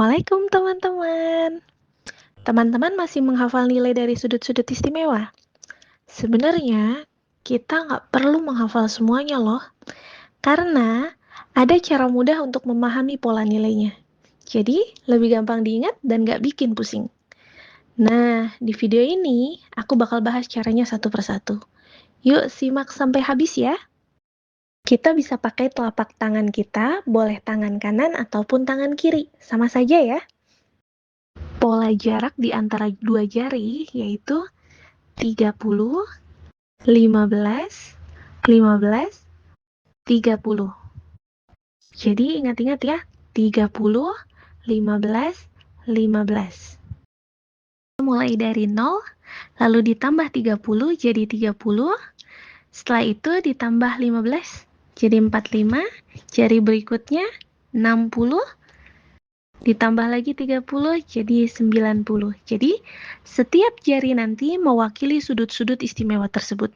Assalamualaikum teman-teman. Teman-teman masih menghafal nilai dari sudut-sudut istimewa? Sebenarnya, kita nggak perlu menghafal semuanya loh, karena ada cara mudah untuk memahami pola nilainya. Jadi, lebih gampang diingat dan nggak bikin pusing. Nah, di video ini, aku bakal bahas caranya satu persatu. Yuk, simak sampai habis ya. Kita bisa pakai telapak tangan kita, boleh tangan kanan ataupun tangan kiri, sama saja ya. Pola jarak di antara dua jari yaitu 30, 15, 15, 30. Jadi ingat-ingat ya, 30, 15, 15. Mulai dari 0, lalu ditambah 30 jadi 30. Setelah itu ditambah 15 jadi 45. Jari berikutnya 60. Ditambah lagi 30 jadi 90. Jadi, setiap jari nanti mewakili sudut-sudut istimewa tersebut.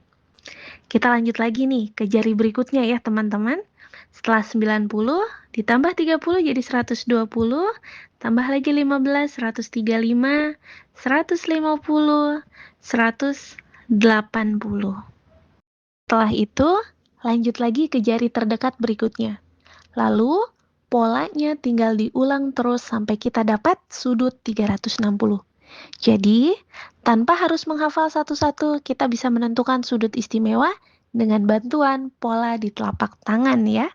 Kita lanjut lagi nih ke jari berikutnya ya teman-teman. Setelah 90 ditambah 30 jadi 120, tambah lagi 15, 135, 150, 180. Setelah itu, lanjut lagi ke jari terdekat berikutnya. Lalu, polanya tinggal diulang terus sampai kita dapat sudut 360. Jadi, tanpa harus menghafal satu-satu, kita bisa menentukan sudut istimewa dengan bantuan pola di telapak tangan ya.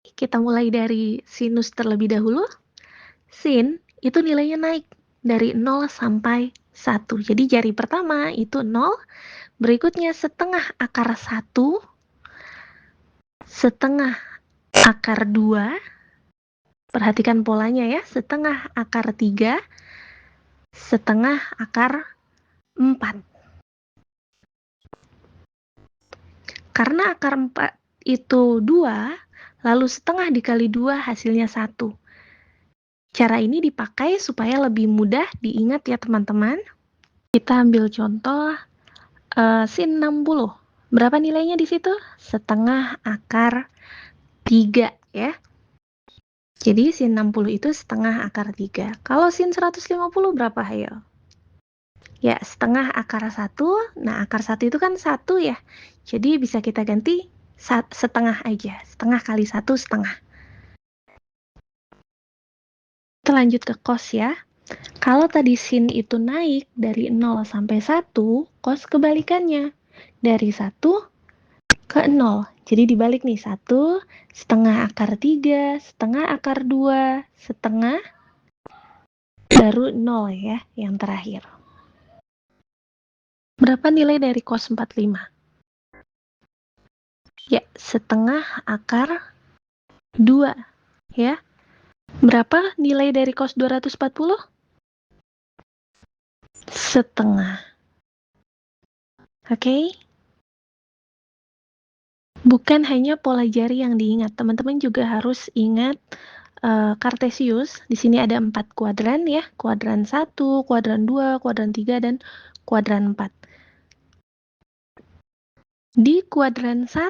Kita mulai dari sinus terlebih dahulu. Sin itu nilainya naik dari 0 sampai 1. Jadi jari pertama itu 0, berikutnya setengah akar 1, setengah akar 2, perhatikan polanya ya, setengah akar 3, setengah akar 4. Karena akar 4 itu 2, lalu setengah dikali 2 hasilnya 1. Cara ini dipakai supaya lebih mudah diingat ya teman-teman. Kita ambil contoh sin 60. Berapa nilainya di situ? Setengah akar 3 ya. Jadi sin 60 itu setengah akar 3. Kalau sin 150 berapa hayo? Ya, setengah akar 1. Nah, akar 1 itu kan 1 ya. Jadi bisa kita ganti setengah aja. Setengah kali 1 setengah. Kita lanjut ke cos ya. Kalau tadi sin itu naik dari 0 sampai 1, cos kebalikannya. Dari 1 ke 0. Jadi dibalik nih, 1, setengah akar 3, setengah akar 2, setengah, baru 0 ya, yang terakhir. Berapa nilai dari cos 45? Ya, setengah akar 2 ya. Berapa nilai dari cos 240? Setengah. Oke? Bukan hanya pola jari yang diingat, teman-teman juga harus ingat Kartesius. Di sini ada 4 kuadran ya, kuadran 1, kuadran 2, kuadran 3, dan kuadran 4. Di kuadran 1,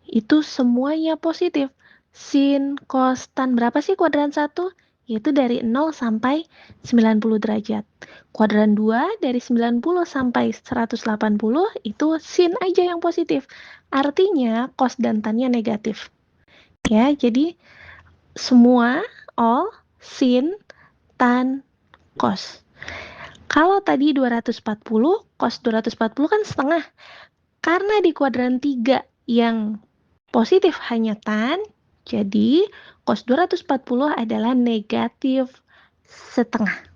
itu semuanya positif. Sin, cos, tan. Berapa sih kuadran 1? Yaitu dari 0 sampai 90 derajat. Kuadran 2 dari 90 sampai 180 itu sin aja yang positif. Artinya cos dan tannya negatif. Ya, jadi semua all sin, tan, cos. Kalau tadi 240, cos 240 kan setengah. Karena di kuadran 3 yang positif hanya tan, jadi cos 240 adalah negatif setengah.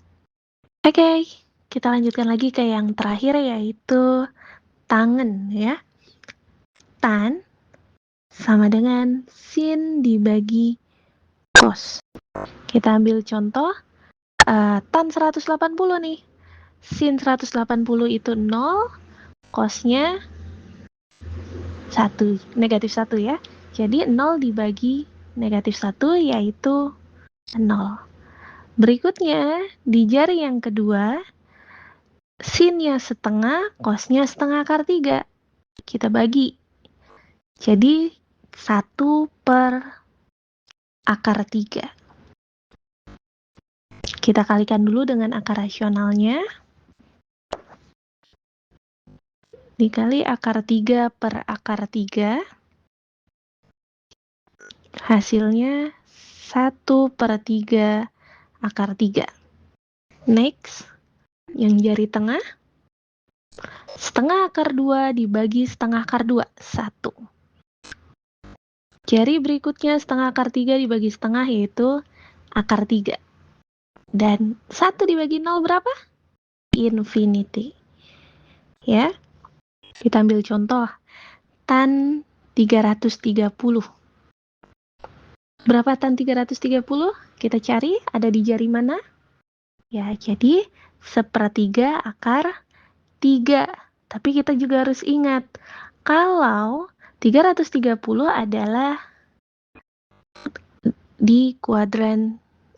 Oke, kita lanjutkan lagi ke yang terakhir yaitu tangen ya. Tan sama dengan sin dibagi cos. Kita ambil contoh tan 180 nih. Sin 180 itu 0, cosnya 1, negatif 1 ya. Jadi 0 dibagi negatif 1 yaitu 0. Berikutnya, di jari yang kedua, sinnya setengah, cosnya setengah akar 3. Kita bagi. Jadi 1 per akar 3. Kita kalikan dulu dengan akar rasionalnya. Dikali akar 3 per akar 3. Hasilnya 1/3 akar 3. Next, yang jari tengah. Setengah akar 2 dibagi setengah akar 2. 1. Jari berikutnya setengah akar 3 dibagi setengah, yaitu akar 3. Dan 1 dibagi 0 berapa? Infinity. Ya, kita ambil contoh. Tan 330. Berapa tan 330? Kita cari, ada di jari mana? Ya, jadi 1/3 akar 3. Tapi kita juga harus ingat, kalau 330 adalah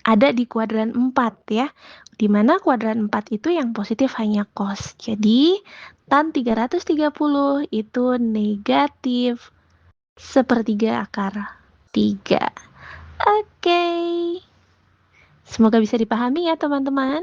ada di kuadran 4 ya. Di mana kuadran 4 itu yang positif hanya cos. Jadi, tan 330 itu negatif 1/3 akar 3. Oke. Semoga bisa dipahami ya teman-teman.